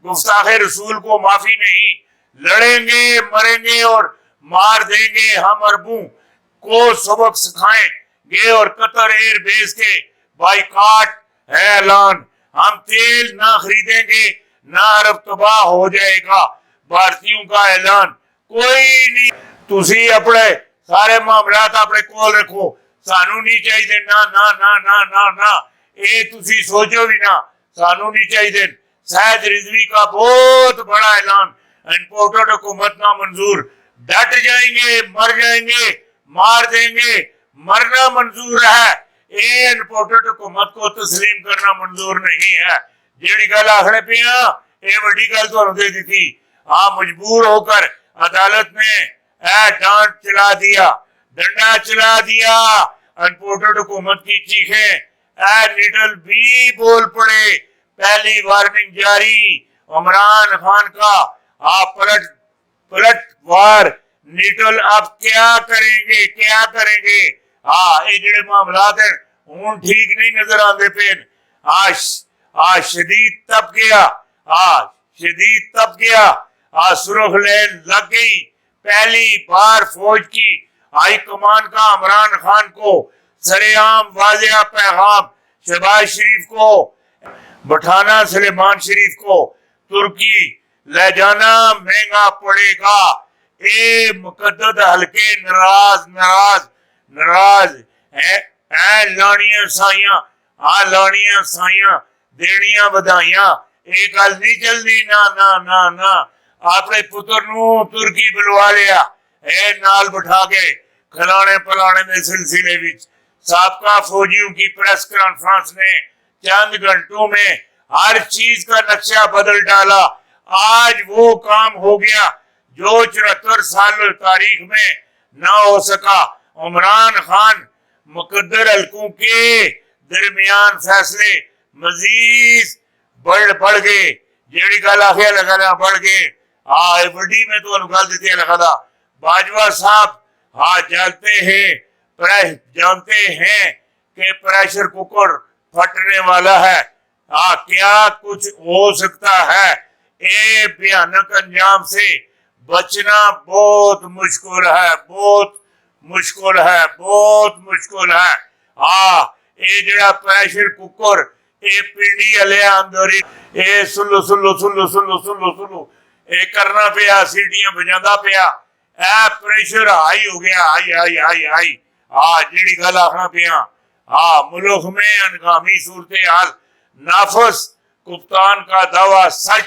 गुस्ताखे रसूल को माफी नहीं। लड़ेंगे, मरेंगे और मार देंगे। हम अरबों को सबक सिखाएंगे और कतर एयरबेस के बाइकाट है ऐलान। हम तेल ना खरीदेंगे, ना अरब तबाह हो जाएगा, भारतीयों का ऐलान। कोई नहीं, तुसी अपने सारे मामलात अपने कोल रखो, सानू नहीं चाहिए। ना ना ना ना ना ना, ये तुसी सोचो भी ना, सानू नहीं चाहिए। शायद रिजवी का बहुत बड़ा ऐलान, इम्पोर्टेड हुकूमत ना मंजूर। डट जाएंगे, मर जाएंगे, मार देंगे, मरना मंजूर है। ये इम्पोर्टेड हुकूमत को तस्लीम करना मंजूर नहीं है। जेड़ी गल आखने पे ये बड़ी गल तो दे दी थी। मजबूर होकर अदालत ने डांट चला दिया, डंडा चला दिया। अनपोर्टेड हुकूमत की चीखें निडल भी बोल पड़े। पहली वार्निंग जारी इमरान खान का पलटवार। निडल अब क्या करेंगे, क्या करेंगे? ये जेड़े मामलात हैं हूं ठीक नहीं नजर आते पे। शदीद तप गया, शदीद तप गया। सुरख लैन लग गई। पहली बार फौज की हाई कमान का इमरान खान को सरेआम वाज़ेह पैगाम। शहबाज शरीफ को बैठाना, सलेमान शरीफ को तुर्की ले जाना महंगा पड़ेगा। ए मुकद्दद हल्के नाराज नाराज नाराज है। लानियां साइयां, लानियां साइयां देनियां बधाइयां। ये गल नहीं चलती। ना ना ना ना, अपने पुत्र नू तुर्की बुलवा लिया, नाल बिठा के खिलाने पिलाने के सिलसिले विच। साबका फौजियों की प्रेस कॉन्फ्रेंस ने चंद घंटों में हर चीज का नक्शा बदल डाला। आज वो काम हो गया जो 74 साल तारीख में ना हो सका। इमरान खान मुकद्दर हल्कों के दरमियान फैसले मजीद बढ़ गए। जेड़ी गल आखे लगा बढ़ गए। बड़ी में तो गल दी लगा। बाजवा साहब जानते हैं कि प्रेशर कुकर फटने वाला है। क्या कुछ हो सकता है। ये भयानक अंजाम से बचना बहुत मुश्किल है, बहुत मुश्किल है, बहुत मुश्किल है। ये जड़ा प्रेशर कुकर ये पिंडी अले अंदर ये सुल्लू सुल्लू सुल्लू सुल्लू सुल्लू सुल्लू ये करना पिया, सीटियां बजांदा पिया। प्रेशर हाई हो गया, हाई हाई हाई हाई। जेड़ी गल आखना पिया, मुल्क में अनगामी सूरत हाल। नाफस कप्तान का दावा सच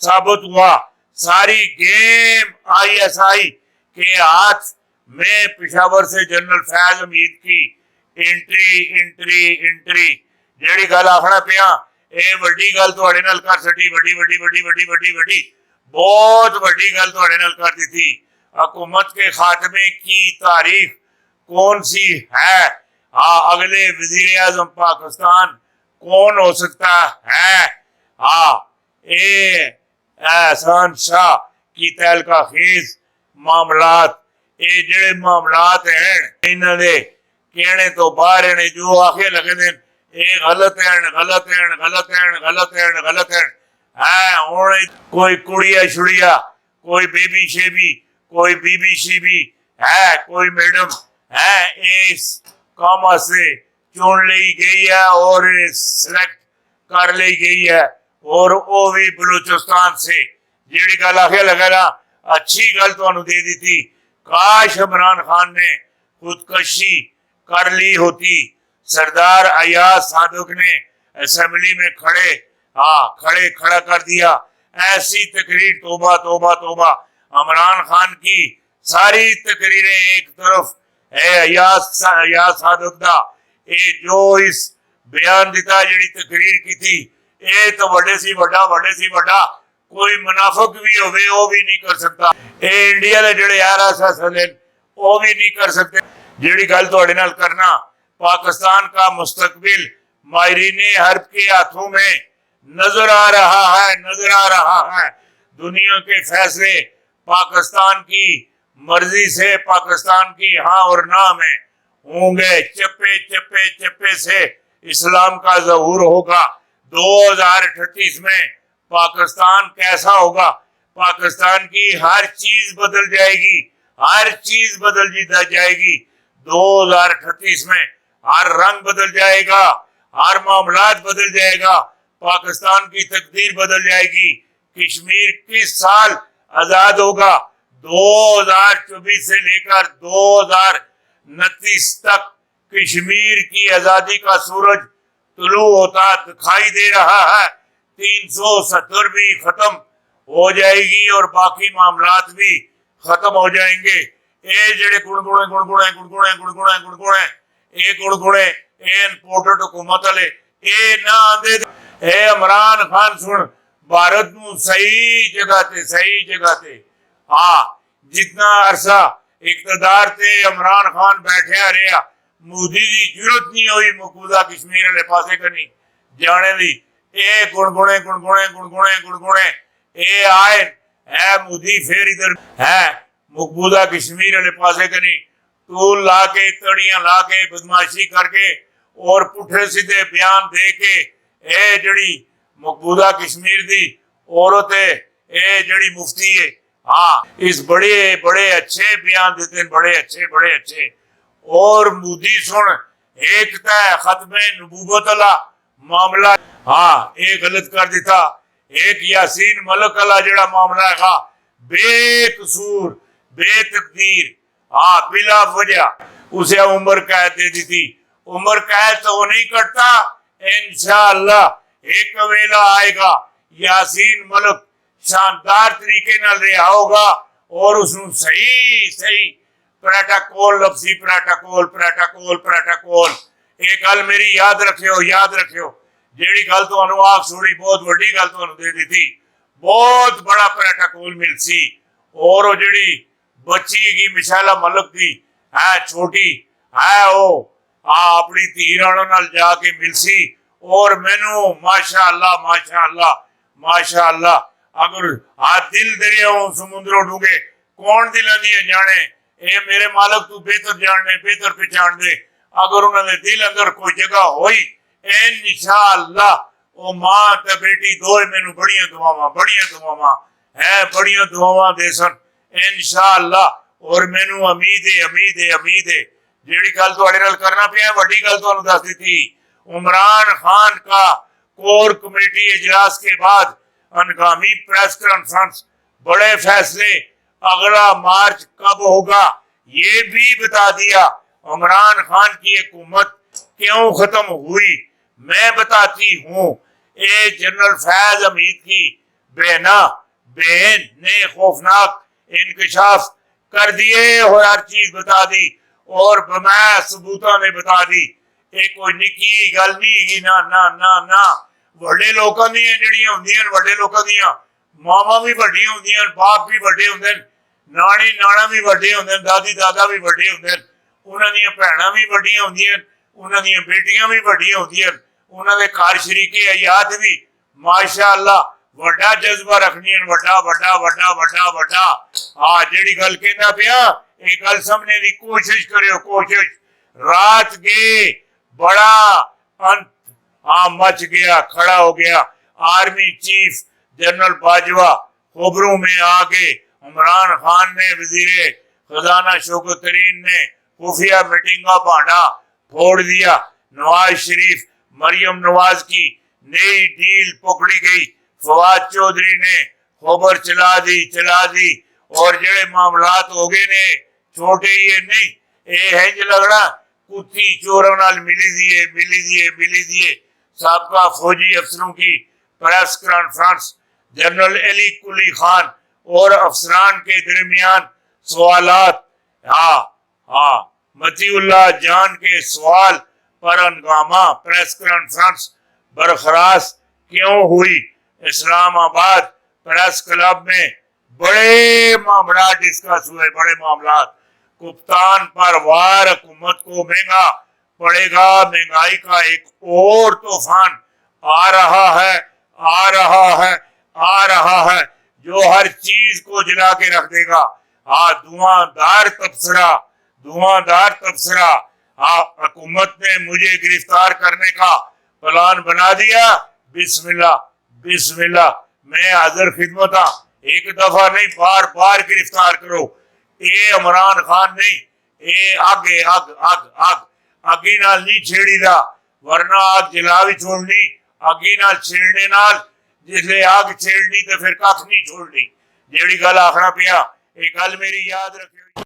साबित हुआ। सारी गेम ISI के हाथ में। पेशावर से जनरल फैज हमीद की एंट्री एंट्री एंट्री। जेड़ी गल आखना पिया, ये वड्डी गल तुहाडे नाल कर सटी। वड्डी वड्डी वड्डी वड्डी वड्डी वड्डी बहुत वड्डी गल तुहाडे नाल कर दी थी। हुकूमत के खात्मे की तारीख कौन सी है? अगले वजीर आजम पाकिस्तान कौन हो सकता है? एहसान शाह की तहलका खेज मामलात। ये जेड़े मामलात हैं इन्हां दे कहने तो बाहर ने जो आखे लगे दिन ये गलत है, गलत है, गलत है, गलत है, गलत है। कोई कुड़िया छुड़िया, कोई बेबी शेबी, कोई बीबी शीबी है, कोई मैडम है इस काम से चुन ली गई है और सिलेक्ट कर ली गई है। और वो भी बलूचिस्तान से। जेड़ी गल आखे लगा अच्छी गल तो दे दी थी। काश इमरान खान ने खुदकशी कर ली होती। सरदार अयाज सादुक ने असेंबली में खड़ा कर दिया। ऐसी तकरीर तोबा तोबा तोबा। इमरान खान की सारी तकरीरें एक तरफ अयाज सादुक दा ये जो इस बयान दिता जेड़ी तकरीर की थी ये तो बड़े सी बड़ा कोई मुनाफिक भी होवे वो भी नहीं कर सकता। ये इंडिया दे जेड़े RSS वो भी नहीं कर सकते। जेड़ी गल तुहाडे नाल करना, पाकिस्तान का मुस्तकबिल माहिरीने हर्ब के हाथों में नजर आ रहा है। दुनिया के फैसले पाकिस्तान की मर्जी से, पाकिस्तान की हाँ और ना में होंगे। चप्पे चप्पे चप्पे से इस्लाम का ज़हूर होगा। 2038 में पाकिस्तान कैसा होगा, पाकिस्तान की हर चीज बदल जाएगी, हर चीज बदल जाएगी। 2038 में हर रंग बदल जाएगा, हर मामलात बदल जाएगा, पाकिस्तान की तकदीर बदल जाएगी। कश्मीर किस साल आजाद होगा? 2024 से लेकर 2029 तक कश्मीर की आजादी का सूरज तुलू होता दिखाई दे रहा है। 370 भी खत्म हो जाएगी और बाकी मामलात भी खत्म हो जाएंगे। ये जड़े गुणगुणे गुणगुणे गुणगुणे गुणगुणे गुणगुणे ये गुणगुणे ये इंपोर्टेड हुकूमत वाले ये ना आंदे। ए इमरान खान सुन, भारत नू सही जगह ते हाँ जितना अरसा इकतदार ते इमरान खान बैठा रहा, मोदी की जरूरत नहीं हुई मकबूजा कश्मीर वाले पासे कनी जाने दी। ये गुणगुणे गुणगुणे गुणगुणे गुणगुणे ये आए है मोदी फिर इधर है मकबूजा कश्मीर वाले पासे कनी टूल ला के तड़ियां ला के बदमाशी करके और पुठे सीधे बयान दे के ये जड़ी मकबूजा कश्मीर दी औरत है ये जड़ी मुफ्ती है हाँ इस बड़े बड़े अच्छे बयान देते हैं, बड़े अच्छे। और मोदी सुन एक खत्मे नबूवत वाला मामला हाँ ये गलत कर दिता। एक यासीन मलिक वाला जड़ा मामला है बेकसूर बेतकदीर हाँ बिला वजह उसे उम्र कैद दे दी थी। उम्र कैद तो वो नहीं करता, इंशाअल्लाह एक वेला आएगा यासीन मलिक शानदार तरीके नाल रिहा होगा और उसनु सही प्रोटोकॉल लफ्जी प्रोटोकॉल एक गल मेरी याद रखियो जेड़ी गल तुहानू आख छोड़ी बहुत वड्डी गल तुहानू दे दी थी, बहुत बड़ा प्रोटोकॉल मिलसी। और वो जेड़ी बच्ची की मिसाला मलिक की है छोटी है वो अपनी धी राणा नाल जाके मिलसी और मैनू माशाअल्लाह अगर आ दिल दरिया समुद्रों डूंगे कौन दिलों दिए जाने ये मेरे मालिक तू बेहतर जानने बेहतर पहचान दे। अगर उन्होंने दिल अंदर कोई जगह होई इंशाअल्लाह ओ मां ते बेटी दोए मैनू बड़ियां दुआवां है बड़ियां दुआवां दे सन इंशाअल्लाह। और मैनू उम्मीद है जेड़ी गल तुहाडे नाल करना पिया वड्डी गल तुहानू दस दी थी। इमरान खान का कोर कमेटी इजलास के बाद अनगामी प्रेस कॉन्फ्रेंस बड़े फैसले अगला मार्च कब होगा ये भी बता दिया। इमरान खान की हुकूमत क्यों खत्म हुई मैं बताती हूँ। ये जनरल फैज हमीद की बहन ने खौफनाक इंकशाफ कर दिए और हर चीज बता दी और बमै सबूता ने बता दी। ये कोई निकी गल नहीं ना ना ना ना बड़े लोगों दी जड़ियां हुंदियां बड़े लोगों दी मामा भी वड्डियां हुंदियां बाप भी वड्डे हुंदे नानी नाना भी वड्डे हुंदे दादी दादा भी वड्डे हुंदे उन्हां दी भैणां भी वड्डियां हुंदियां उन्हां दी बेटियां भी वड्डियां हुंदियां उन्हां दे घर शरीके हयात भी माशाअल्लाह वड्डा जज्बा रखनियां वड्डा हाँ जेड़ी गल कहंदा पिया ये गल समझने की कोशिश करियो। रात के बड़ा मच गया खड़ा हो गया आर्मी चीफ जनरल बाजवा खबरों में आ गए। इमरान खान ने वजीर खजाना शौकत तरीन ने खुफिया मीटिंग का भांडा फोड़ दिया। नवाज शरीफ मरियम नवाज की नई डील पकड़ी गई। फवाद चौधरी ने खबर चला दी और जेड़े मामलात हो गए ने छोटे ये नहीं ये है जो लगना कुत्ती चोरों नाल मिली दिए। साबका फौजी अफसरों की press conference general Ali Quli Khan और अफसरान के दरमियान सवालात मतीउल्लाह जान के सवाल पर हंगामा। प्रेस कॉन्फ्रेंस बरखरास्त क्यों हुई? इस्लामाबाद प्रेस क्लब में बड़े मामला डिस्कस हुए। बड़े मामला कप्तान पर वार हुकूमत को महंगा पड़ेगा। महंगाई का एक और तूफान आ रहा है जो हर चीज को जला के रख देगा। धुआंधार तबसरा हुकूमत ने मुझे गिरफ्तार करने का प्लान बना दिया। बिस्मिल्लाह मैं हाजिर खिदमत हाँ, एक दफा नहीं बार बार गिरफ्तार करो। ये इमरान खान नहीं, ये आगे अग अग अग अगी नाल नहीं छेड़ी दा, वरना आग जला भी छोड़नी, अगी नाल छेड़ने नाल जिसले आग छेड़नी तो फिर कख नहीं छोड़नी। जेड़ी गल आखना पिया, ये गल मेरी याद रखियो।